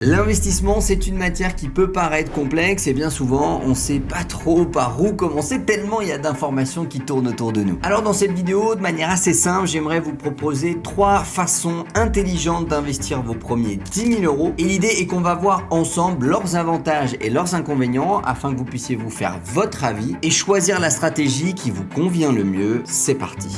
L'investissement, c'est une matière qui peut paraître complexe et bien souvent, on sait pas trop par où commencer tellement il y a d'informations qui tournent autour de nous. Alors dans cette vidéo, de manière assez simple, j'aimerais vous proposer 3 façons intelligentes d'investir vos premiers 10 000 euros. Et l'idée est qu'on va voir ensemble leurs avantages et leurs inconvénients afin que vous puissiez vous faire votre avis et choisir la stratégie qui vous convient le mieux. C'est parti.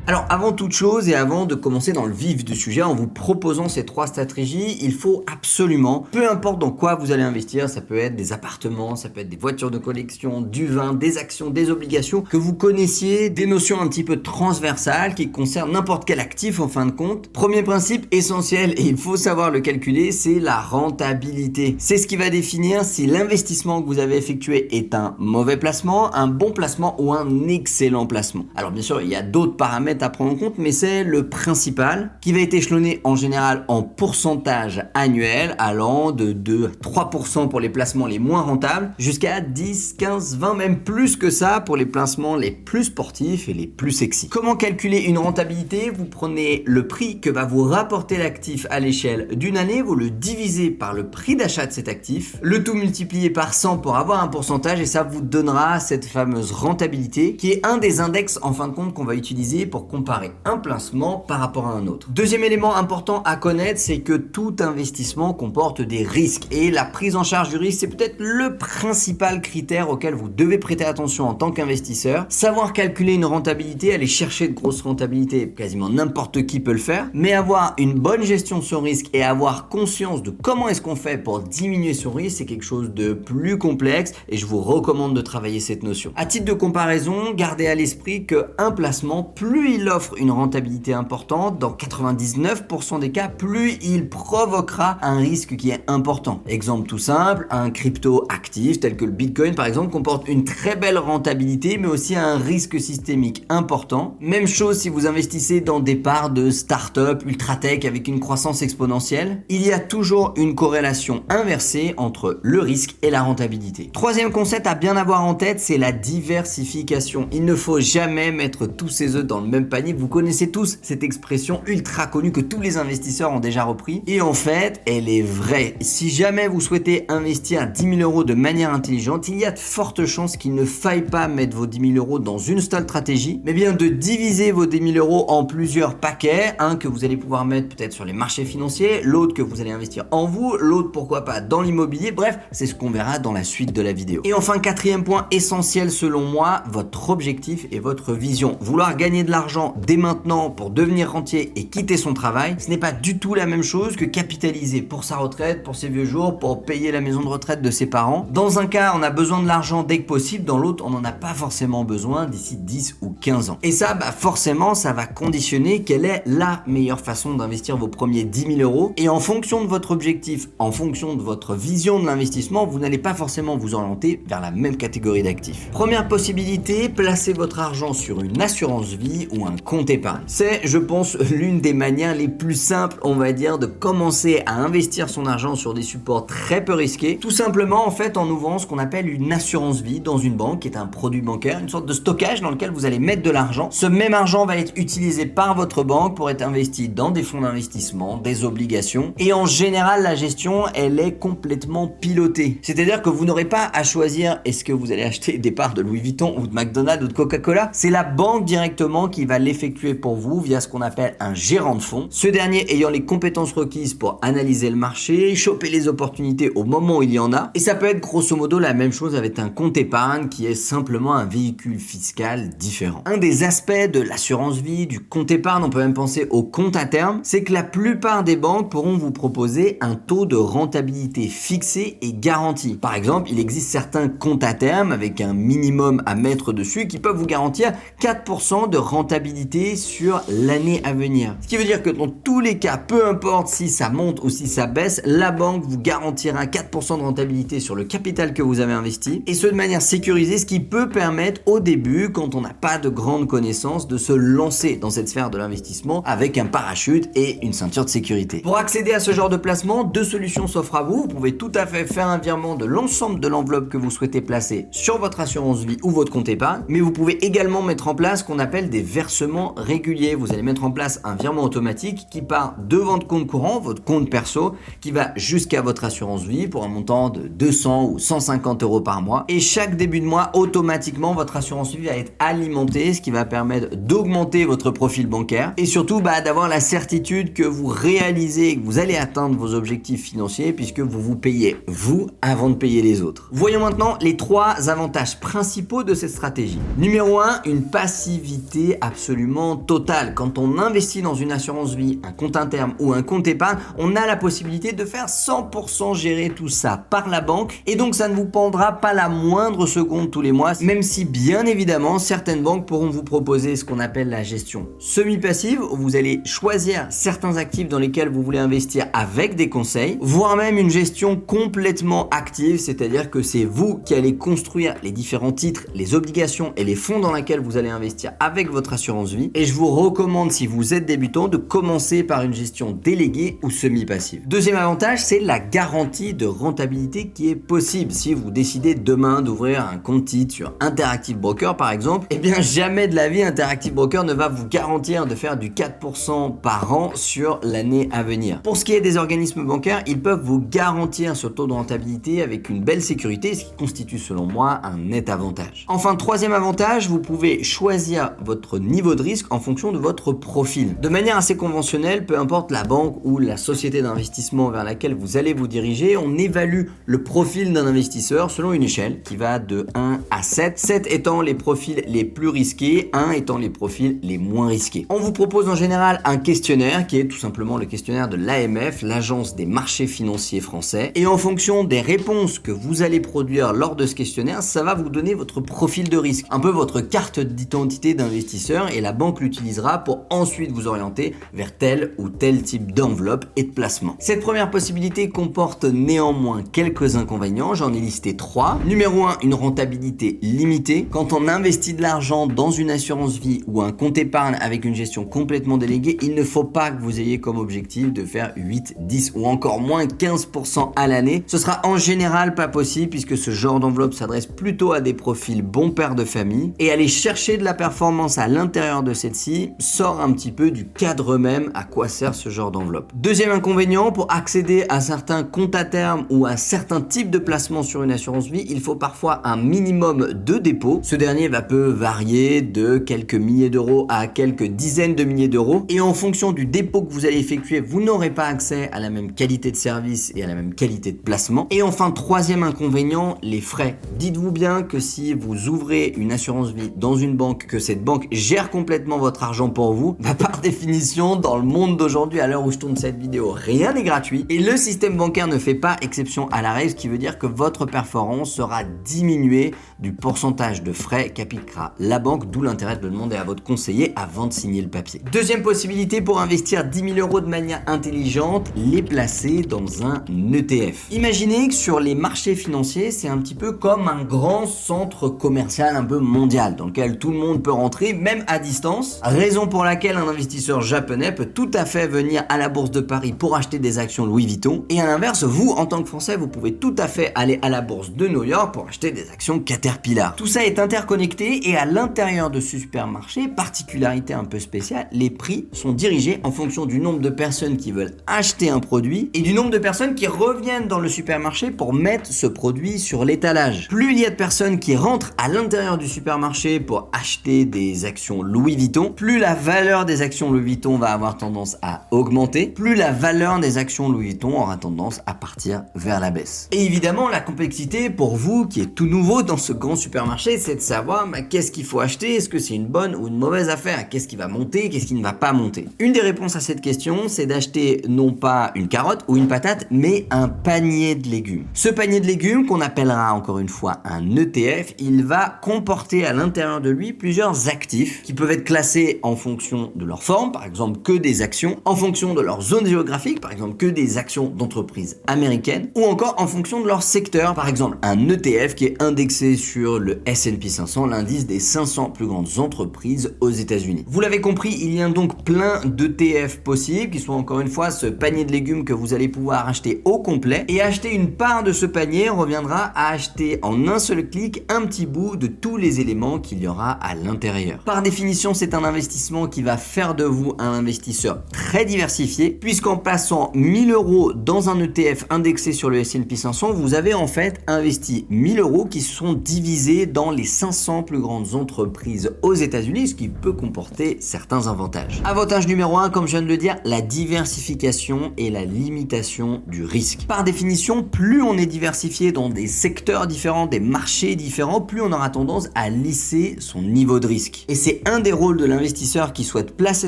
Alors avant toute chose et avant de commencer dans le vif du sujet en vous proposant ces 3 stratégies, il faut absolument, peu importe dans quoi vous allez investir, ça peut être des appartements, ça peut être des voitures de collection, du vin, des actions, des obligations, que vous connaissiez des notions un petit peu transversales qui concernent n'importe quel actif en fin de compte. Premier principe essentiel et il faut savoir le calculer, c'est la rentabilité. C'est ce qui va définir si l'investissement que vous avez effectué est un mauvais placement, un bon placement ou un excellent placement. Alors bien sûr, il y a d'autres paramètres à prendre en compte, mais c'est le principal qui va être échelonné en général en pourcentage annuel allant de 2 à 3% pour les placements les moins rentables jusqu'à 10, 15, 20, même plus que ça pour les placements les plus sportifs et les plus sexy. Comment calculer une rentabilité? Vous prenez le prix que va vous rapporter l'actif à l'échelle d'une année, vous le divisez par le prix d'achat de cet actif, le tout multiplié par 100 pour avoir un pourcentage et ça vous donnera cette fameuse rentabilité qui est un des index en fin de compte qu'on va utiliser pour comparer un placement par rapport à un autre. Deuxième élément important à connaître, c'est que tout investissement comporte des risques et la prise en charge du risque, c'est peut-être le principal critère auquel vous devez prêter attention en tant qu'investisseur. Savoir calculer une rentabilité, aller chercher de grosses rentabilités, quasiment n'importe qui peut le faire, mais avoir une bonne gestion de son risque et avoir conscience de comment est-ce qu'on fait pour diminuer son risque, c'est quelque chose de plus complexe et je vous recommande de travailler cette notion. À titre de comparaison, gardez à l'esprit qu'un placement, plus il offre une rentabilité importante, dans 99% des cas, plus il provoquera un risque qui est important. Exemple tout simple, un crypto actif tel que le Bitcoin par exemple comporte une très belle rentabilité mais aussi un risque systémique important. Même chose si vous investissez dans des parts de start-up ultra tech avec une croissance exponentielle, il y a toujours une corrélation inversée entre le risque et la rentabilité. Troisième concept à bien avoir en tête, c'est la diversification. Il ne faut jamais mettre tous ses œufs dans le même panier. Vous connaissez tous cette expression ultra connue que tous les investisseurs ont déjà repris et en fait elle est vraie. Si jamais vous souhaitez investir 10 000 euros de manière intelligente, il y a de fortes chances qu'il ne faille pas mettre vos 10 000 euros dans une seule stratégie, mais bien de diviser vos 10 000 euros en plusieurs paquets, un que vous allez pouvoir mettre peut-être sur les marchés financiers, l'autre que vous allez investir en vous, l'autre pourquoi pas dans l'immobilier, bref c'est ce qu'on verra dans la suite de la vidéo. Et enfin quatrième point essentiel selon moi, votre objectif et votre vision. Vouloir gagner de l'argent dès maintenant pour devenir rentier et quitter son travail, ce n'est pas du tout la même chose que capitaliser pour sa retraite, pour ses vieux jours, pour payer la maison de retraite de ses parents. Dans un cas, on a besoin de l'argent dès que possible, dans l'autre, on n'en a pas forcément besoin d'ici 10 ou 15 ans. Et ça, forcément, ça va conditionner quelle est la meilleure façon d'investir vos premiers 10 000 euros. Et en fonction de votre objectif, en fonction de votre vision de l'investissement, vous n'allez pas forcément vous orienter vers la même catégorie d'actifs. Première possibilité, placez votre argent sur une assurance vie ou un compte épargne. C'est, je pense, l'une des manières les plus simples, on va dire, de commencer à investir son argent sur des supports très peu risqués. Tout simplement, en fait, en ouvrant ce qu'on appelle une assurance vie dans une banque, qui est un produit bancaire, une sorte de stockage dans lequel vous allez mettre de l'argent. Ce même argent va être utilisé par votre banque pour être investi dans des fonds d'investissement, des obligations. Et en général, la gestion, elle est complètement pilotée. C'est-à-dire que vous n'aurez pas à choisir est-ce que vous allez acheter des parts de Louis Vuitton ou de McDonald's ou de Coca-Cola. C'est la banque directement qui va l'effectuer pour vous via ce qu'on appelle un gérant de fonds. Ce dernier ayant les compétences requises pour analyser le marché, choper les opportunités au moment où il y en a. Et ça peut être grosso modo la même chose avec un compte épargne qui est simplement un véhicule fiscal différent. Un des aspects de l'assurance vie, du compte épargne, on peut même penser au compte à terme, c'est que la plupart des banques pourront vous proposer un taux de rentabilité fixé et garanti. Par exemple, il existe certains comptes à terme avec un minimum à mettre dessus qui peuvent vous garantir 4% de rentabilité sur l'année à venir. Ce qui veut dire que dans tous les cas, peu importe si ça monte ou si ça baisse, la banque vous garantira 4% de rentabilité sur le capital que vous avez investi et ce de manière sécurisée, ce qui peut permettre au début, quand on n'a pas de grandes connaissances, de se lancer dans cette sphère de l'investissement avec un parachute et une ceinture de sécurité. Pour accéder à ce genre de placement, 2 solutions s'offrent à vous. Vous pouvez tout à fait faire un virement de l'ensemble de l'enveloppe que vous souhaitez placer sur votre assurance vie ou votre compte épargne, mais vous pouvez également mettre en place ce qu'on appelle des versements versements réguliers. Vous allez mettre en place un virement automatique qui part de votre compte courant, votre compte perso, qui va jusqu'à votre assurance vie pour un montant de 200 ou 150 euros par mois. Et chaque début de mois, automatiquement, votre assurance vie va être alimentée, ce qui va permettre d'augmenter votre profil bancaire et surtout d'avoir la certitude que vous réalisez et que vous allez atteindre vos objectifs financiers puisque vous vous payez vous avant de payer les autres. Voyons maintenant les 3 avantages principaux de cette stratégie. Numéro 1, une passivité absolument totale. Quand on investit dans une assurance vie, un compte interne ou un compte épargne, on a la possibilité de faire 100% gérer tout ça par la banque et donc ça ne vous prendra pas la moindre seconde tous les mois, même si bien évidemment certaines banques pourront vous proposer ce qu'on appelle la gestion semi-passive où vous allez choisir certains actifs dans lesquels vous voulez investir avec des conseils, voire même une gestion complètement active, c'est-à-dire que c'est vous qui allez construire les différents titres, les obligations et les fonds dans lesquels vous allez investir avec votre assurance vie. Et je vous recommande, si vous êtes débutant, de commencer par une gestion déléguée ou semi-passive. Deuxième avantage, c'est la garantie de rentabilité qui est possible. Si vous décidez demain d'ouvrir un compte titre sur Interactive Broker par exemple, eh bien jamais de la vie Interactive Broker ne va vous garantir de faire du 4% par an sur l'année à venir. Pour ce qui est des organismes bancaires, ils peuvent vous garantir ce taux de rentabilité avec une belle sécurité, ce qui constitue selon moi un net avantage. Enfin, troisième avantage, vous pouvez choisir votre niveau de risque en fonction de votre profil. De manière assez conventionnelle, peu importe la banque ou la société d'investissement vers laquelle vous allez vous diriger, on évalue le profil d'un investisseur selon une échelle qui va de 1 à 7, 7 étant les profils les plus risqués, 1 étant les profils les moins risqués. On vous propose en général un questionnaire qui est tout simplement le questionnaire de l'AMF, l'Agence des marchés financiers français, et en fonction des réponses que vous allez produire lors de ce questionnaire, ça va vous donner votre profil de risque, un peu votre carte d'identité d'investisseur, et la banque l'utilisera pour ensuite vous orienter vers tel ou tel type d'enveloppe et de placement. Cette première possibilité comporte néanmoins quelques inconvénients, j'en ai listé 3. Numéro 1, une rentabilité limitée. Quand on investit de l'argent dans une assurance vie ou un compte épargne avec une gestion complètement déléguée, il ne faut pas que vous ayez comme objectif de faire 8, 10 ou encore moins 15% à l'année. Ce sera en général pas possible puisque ce genre d'enveloppe s'adresse plutôt à des profils bons pères de famille, et aller chercher de la performance à l'intérieur de celle-ci sort un petit peu du cadre même à quoi sert ce genre d'enveloppe. Deuxième inconvénient, pour accéder à certains comptes à terme ou à certains types de placements sur une assurance vie, il faut parfois un minimum de dépôt. Ce dernier peut varier de quelques milliers d'euros à quelques dizaines de milliers d'euros, et en fonction du dépôt que vous allez effectuer, vous n'aurez pas accès à la même qualité de service et à la même qualité de placement. Et enfin, troisième inconvénient, les frais. Dites-vous bien que si vous ouvrez une assurance vie dans une banque, que cette banque gère complètement votre argent pour vous, par définition, dans le monde d'aujourd'hui, à l'heure où je tourne cette vidéo, rien n'est gratuit et le système bancaire ne fait pas exception à la règle, ce qui veut dire que votre performance sera diminuée du pourcentage de frais qu'appliquera la banque, d'où l'intérêt de le demander à votre conseiller avant de signer le papier. Deuxième possibilité pour investir 10 000 euros de manière intelligente, les placer dans un ETF. Imaginez que sur les marchés financiers, c'est un petit peu comme un grand centre commercial un peu mondial dans lequel tout le monde peut rentrer, même à distance, raison pour laquelle un investisseur japonais peut tout à fait venir à la bourse de Paris pour acheter des actions Louis Vuitton, et à l'inverse, vous, en tant que Français, vous pouvez tout à fait aller à la bourse de New York pour acheter des actions Caterpillar. Tout ça est interconnecté, et à l'intérieur de ce supermarché, particularité un peu spéciale, les prix sont dirigés en fonction du nombre de personnes qui veulent acheter un produit et du nombre de personnes qui reviennent dans le supermarché pour mettre ce produit sur l'étalage. Plus il y a de personnes qui rentrent à l'intérieur du supermarché pour acheter des actions Louis Vuitton, plus la valeur des actions Louis Vuitton va avoir tendance à augmenter, plus la valeur des actions Louis Vuitton aura tendance à partir vers la baisse. Et évidemment, la complexité pour vous qui est tout nouveau dans ce grand supermarché, c'est de savoir qu'est-ce qu'il faut acheter, est-ce que c'est une bonne ou une mauvaise affaire, qu'est-ce qui va monter, qu'est-ce qui ne va pas monter. Une des réponses à cette question, c'est d'acheter non pas une carotte ou une patate, mais un panier de légumes. Ce panier de légumes, qu'on appellera encore une fois un ETF, il va comporter à l'intérieur de lui plusieurs actifs qui peuvent être classés en fonction de leur forme, par exemple que des actions, en fonction de leur zone géographique, par exemple que des actions d'entreprises américaines, ou encore en fonction de leur secteur, par exemple un ETF qui est indexé sur le S&P 500, l'indice des 500 plus grandes entreprises aux États-Unis. Vous l'avez compris, il y a donc plein d'ETF possibles qui sont encore une fois ce panier de légumes que vous allez pouvoir acheter au complet, et acheter une part de ce panier reviendra à acheter en un seul clic un petit bout de tous les éléments qu'il y aura à l'intérieur. Par définition, définition, c'est un investissement qui va faire de vous un investisseur très diversifié, puisqu'en plaçant 1000 euros dans un ETF indexé sur le S&P 500, vous avez en fait investi 1000 euros qui sont divisés dans les 500 plus grandes entreprises aux États-Unis, ce qui peut comporter certains avantages. Avantage numéro 1, comme je viens de le dire, la diversification et la limitation du risque. Par définition, plus on est diversifié dans des secteurs différents, des marchés différents, plus on aura tendance à lisser son niveau de risque. Et c'est un des rôles de l'investisseur qui souhaite placer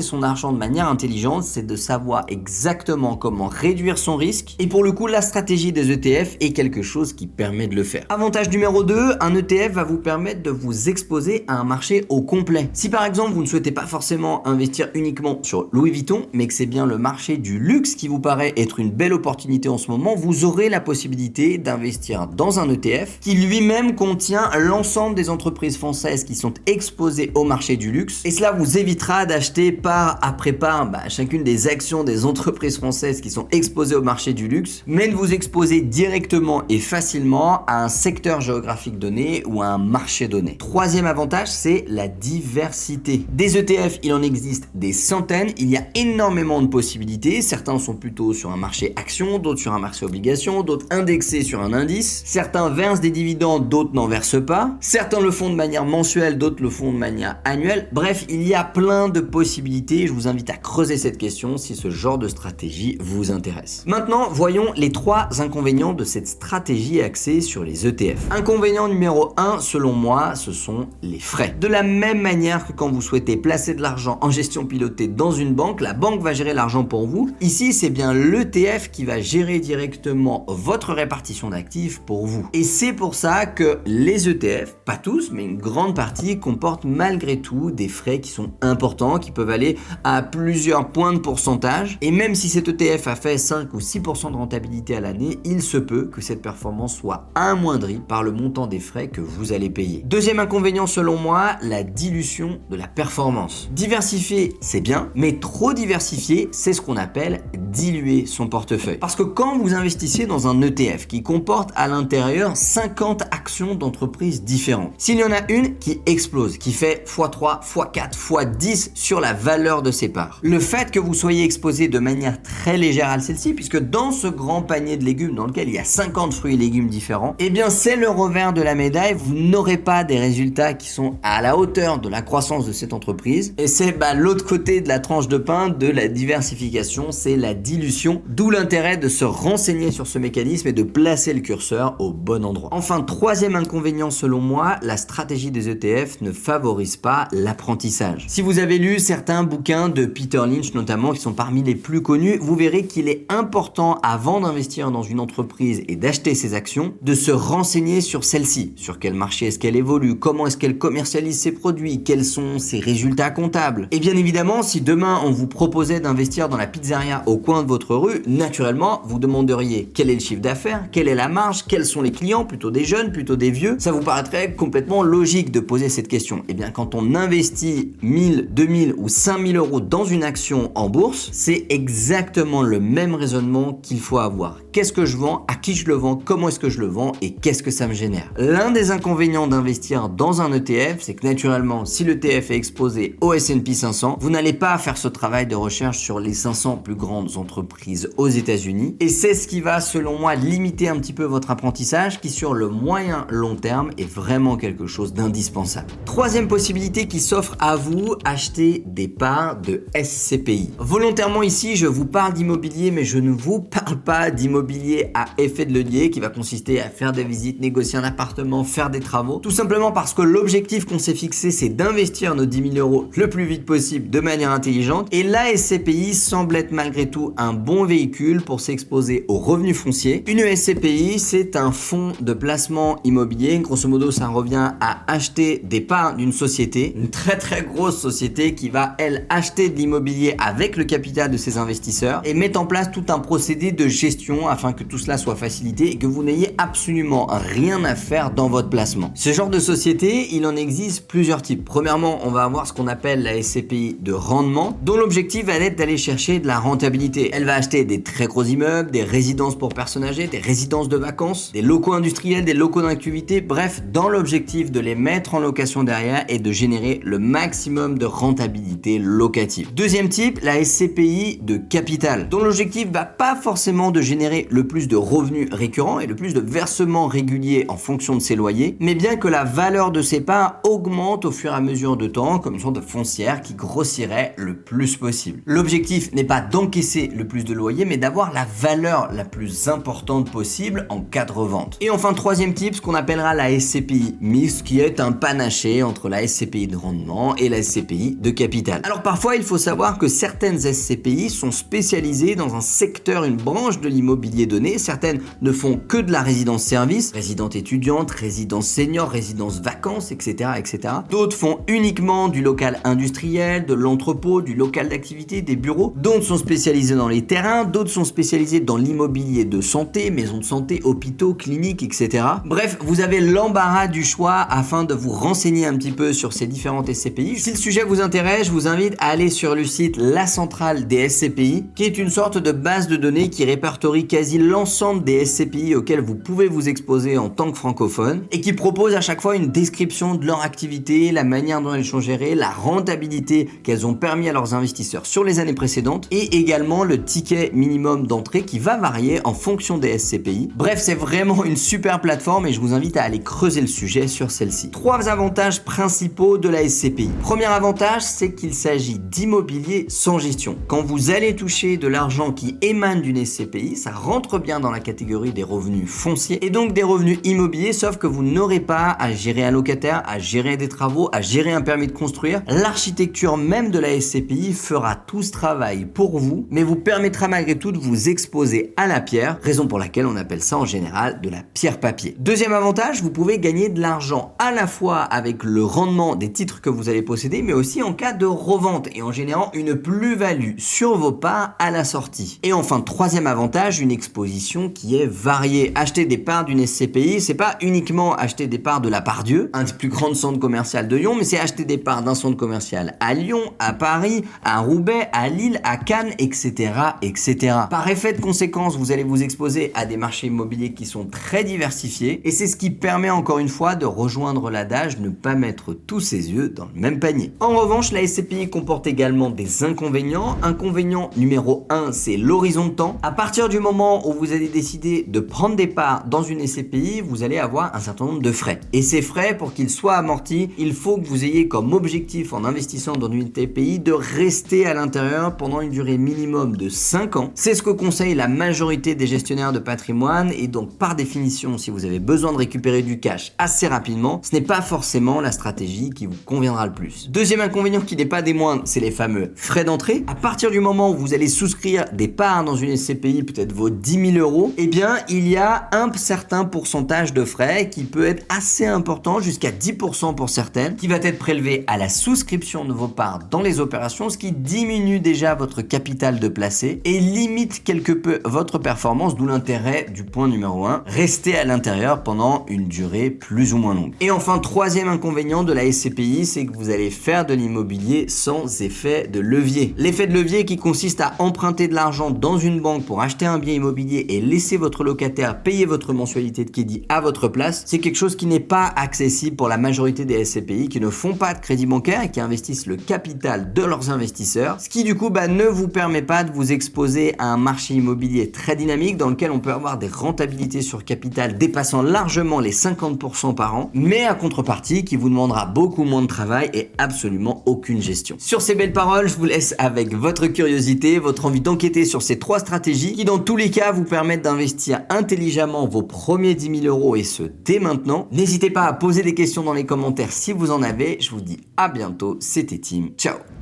son argent de manière intelligente, c'est de savoir exactement comment réduire son risque. Et pour le coup, la stratégie des ETF est quelque chose qui permet de le faire. Avantage numéro 2, un ETF va vous permettre de vous exposer à un marché au complet. Si par exemple, vous ne souhaitez pas forcément investir uniquement sur Louis Vuitton, mais que c'est bien le marché du luxe qui vous paraît être une belle opportunité en ce moment, vous aurez la possibilité d'investir dans un ETF qui lui-même contient l'ensemble des entreprises françaises qui sont exposées au marché du luxe. Et cela vous évitera d'acheter part après part chacune des actions des entreprises françaises qui sont exposées au marché du luxe, mais de vous exposer directement et facilement à un secteur géographique donné ou à un marché donné. Troisième avantage, c'est la diversité. Des ETF, il en existe des centaines, il y a énormément de possibilités. Certains sont plutôt sur un marché action, d'autres sur un marché obligation, d'autres indexés sur un indice. Certains versent des dividendes, d'autres n'en versent pas. Certains le font de manière mensuelle, d'autres le font de manière annuelle. Bref, il y a plein de possibilités. Je vous invite à creuser cette question si ce genre de stratégie vous intéresse. Maintenant, voyons les 3 inconvénients de cette stratégie axée sur les ETF. Inconvénient numéro 1, selon moi, ce sont les frais. De la même manière que quand vous souhaitez placer de l'argent en gestion pilotée dans une banque, la banque va gérer l'argent pour vous. Ici, c'est bien l'ETF qui va gérer directement votre répartition d'actifs pour vous. Et c'est pour ça que les ETF, pas tous, mais une grande partie, comportent malgré tout des frais qui sont importants, qui peuvent aller à plusieurs points de pourcentage. Et même si cet ETF a fait 5 ou 6% de rentabilité à l'année, il se peut que cette performance soit amoindrie par le montant des frais que vous allez payer. Deuxième inconvénient selon moi, la dilution de la performance. Diversifier, c'est bien, mais trop diversifier, c'est ce qu'on appelle diluer son portefeuille. Parce que quand vous investissez dans un ETF qui comporte à l'intérieur 50 actions d'entreprises différentes, s'il y en a une qui explose, qui fait x3, x4, x10 sur la valeur de ses parts, le fait que vous soyez exposé de manière très légère à celle-ci, puisque dans ce grand panier de légumes dans lequel il y a 50 fruits et légumes différents, eh bien c'est le revers de la médaille, vous n'aurez pas des résultats qui sont à la hauteur de la croissance de cette entreprise, et c'est l'autre côté de la tranche de pain de la diversification, c'est la dilution, d'où l'intérêt de se renseigner sur ce mécanisme et de placer le curseur au bon endroit. Enfin, troisième inconvénient selon moi, la stratégie des ETF ne favorise pas l'apprentissage. Si vous avez lu certains bouquins de Peter Lynch notamment, qui sont parmi les plus connus, vous verrez qu'il est important avant d'investir dans une entreprise et d'acheter ses actions, de se renseigner sur celle-ci, sur quel marché est-ce qu'elle évolue, comment est-ce qu'elle commercialise ses produits, quels sont ses résultats comptables. Et bien évidemment, si demain on vous proposait d'investir dans la pizzeria au coin de votre rue, naturellement, vous demanderiez quel est le chiffre d'affaires, quelle est la marge, quels sont les clients, plutôt des jeunes, plutôt des vieux. Ça vous paraîtrait complètement logique de poser cette question. Et bien quand on investit 1000, 2000 ou 5000 euros dans une action en bourse, c'est exactement le même raisonnement qu'il faut avoir. Qu'est-ce que je vends, à qui je le vends, comment est-ce que je le vends et qu'est-ce que ça me génère. L'un des inconvénients d'investir dans un ETF, c'est que naturellement, si l'ETF est exposé au S&P 500, vous n'allez pas faire ce travail de recherche sur les 500 plus grandes entreprises aux États-Unis. Et c'est ce qui va, selon moi, limiter un petit peu votre apprentissage, qui sur le moyen long terme est vraiment quelque chose d'indispensable. Troisième possibilité qui s'offre à vous, acheter des parts de SCPI. Volontairement ici, je vous parle d'immobilier, mais je ne vous parle pas d'immobilier à effet de levier qui va consister à faire des visites, négocier un appartement, faire des travaux. Tout simplement parce que l'objectif qu'on s'est fixé, c'est d'investir nos 10 000 euros le plus vite possible de manière intelligente. Et la SCPI semble être malgré tout un bon véhicule pour s'exposer aux revenus fonciers. Une SCPI, c'est un fonds de placement immobilier. Grosso modo, ça revient à acheter des parts d'une société, une très très grosse société qui va, elle, acheter de l'immobilier avec le capital de ses investisseurs et mettre en place tout un procédé de gestion afin que tout cela soit facilité et que vous n'ayez absolument rien à faire dans votre placement. Ce genre de société, il en existe plusieurs types. Premièrement, on va avoir ce qu'on appelle la SCPI de rendement, dont l'objectif va être d'aller chercher de la rentabilité. Elle va acheter des très gros immeubles, des résidences pour personnes âgées, des résidences de vacances, des locaux industriels, des locaux d'activité, bref, dans l'objectif de les mettre en location derrière et de générer générer le maximum de rentabilité locative. Deuxième type, la SCPI de capital, dont l'objectif va pas forcément de générer le plus de revenus récurrents et le plus de versements réguliers en fonction de ses loyers, mais bien que la valeur de ses parts augmente au fur et à mesure de temps comme une sorte de foncière qui grossirait le plus possible. L'objectif n'est pas d'encaisser le plus de loyers, mais d'avoir la valeur la plus importante possible en cas de revente. Et enfin, troisième type, ce qu'on appellera la SCPI mixte, qui est un panaché entre la SCPI de rendement et la SCPI de capital. Alors parfois, il faut savoir que certaines SCPI sont spécialisées dans un secteur, une branche de l'immobilier donné. Certaines ne font que de la résidence-service, résidence étudiante, résidence senior, résidence vacances, etc., etc. D'autres font uniquement du local industriel, de l'entrepôt, du local d'activité, des bureaux. D'autres sont spécialisés dans les terrains, d'autres sont spécialisés dans l'immobilier de santé, maisons de santé, hôpitaux, cliniques, etc. Bref, vous avez l'embarras du choix afin de vous renseigner un petit peu sur ces différentes SCPI. Si le sujet vous intéresse, je vous invite à aller sur le site La Centrale des SCPI, qui est une sorte de base de données qui répertorie quasi l'ensemble des SCPI auxquelles vous pouvez vous exposer en tant que francophone et qui propose à chaque fois une description de leur activité, la manière dont elles sont gérées, la rentabilité qu'elles ont permis à leurs investisseurs sur les années précédentes et également le ticket minimum d'entrée qui va varier en fonction des SCPI. Bref, c'est vraiment une super plateforme et je vous invite à aller creuser le sujet sur celle-ci. Trois avantages principaux de la SCPI. Premier avantage, c'est qu'il s'agit d'immobilier sans gestion. Quand vous allez toucher de l'argent qui émane d'une SCPI, ça rentre bien dans la catégorie des revenus fonciers et donc des revenus immobiliers, sauf que vous n'aurez pas à gérer un locataire, à gérer des travaux, à gérer un permis de construire. L'architecture même de la SCPI fera tout ce travail pour vous, mais vous permettra malgré tout de vous exposer à la pierre, raison pour laquelle on appelle ça en général de la pierre-papier. Deuxième avantage, vous pouvez gagner de l'argent à la fois avec le rendement des titres que vous allez posséder, mais aussi en cas de revente et en générant une plus-value sur vos parts à la sortie. Et enfin, troisième avantage, une exposition qui est variée. Acheter des parts d'une SCPI, c'est pas uniquement acheter des parts de la Part-Dieu, un des plus grands centres commerciaux de Lyon, mais c'est acheter des parts d'un centre commercial à Lyon, à Paris, à Roubaix, à Lille, à Cannes, etc., etc. Par effet de conséquence, vous allez vous exposer à des marchés immobiliers qui sont très diversifiés et c'est ce qui permet encore une fois de rejoindre l'adage ne pas mettre tous ses œufs dans le même panier. En revanche, la SCPI comporte également des inconvénients. Inconvénient numéro 1, c'est l'horizon de temps. À partir du moment où vous allez décider de prendre des parts dans une SCPI, vous allez avoir un certain nombre de frais. Et ces frais, pour qu'ils soient amortis, il faut que vous ayez comme objectif en investissant dans une SCPI de rester à l'intérieur pendant une durée minimum de 5 ans. C'est ce que conseille la majorité des gestionnaires de patrimoine et donc par définition, si vous avez besoin de récupérer du cash assez rapidement, ce n'est pas forcément la stratégie qui vous conviendra le plus. Deuxième inconvénient qui n'est pas des moindres, c'est les fameux frais d'entrée. À partir du moment où vous allez souscrire des parts dans une SCPI, peut-être vos 10 000 euros, eh bien, il y a un certain pourcentage de frais qui peut être assez important, jusqu'à 10% pour certaines, qui va être prélevé à la souscription de vos parts dans les opérations, ce qui diminue déjà votre capital de placé et limite quelque peu votre performance, d'où l'intérêt du point numéro 1, rester à l'intérieur pendant une durée plus ou moins longue. Et enfin, troisième inconvénient de la SCPI, c'est que vous allez faire de l'immobilier sans effet de levier. L'effet de levier qui consiste à emprunter de l'argent dans une banque pour acheter un bien immobilier et laisser votre locataire payer votre mensualité de crédit à votre place, c'est quelque chose qui n'est pas accessible pour la majorité des SCPI qui ne font pas de crédit bancaire et qui investissent le capital de leurs investisseurs, ce qui du coup ne vous permet pas de vous exposer à un marché immobilier très dynamique dans lequel on peut avoir des rentabilités sur capital dépassant largement les 50% par an, mais à contrepartie qui vous demandera beaucoup moins de travail et absolument aucune gestion. Sur ces belles paroles, je vous laisse avec votre curiosité, votre envie d'enquêter sur ces trois stratégies qui dans tous les cas vous permettent d'investir intelligemment vos premiers 10 000 euros et ce dès maintenant. N'hésitez pas à poser des questions dans les commentaires si vous en avez. Je vous dis à bientôt, c'était Tim, ciao.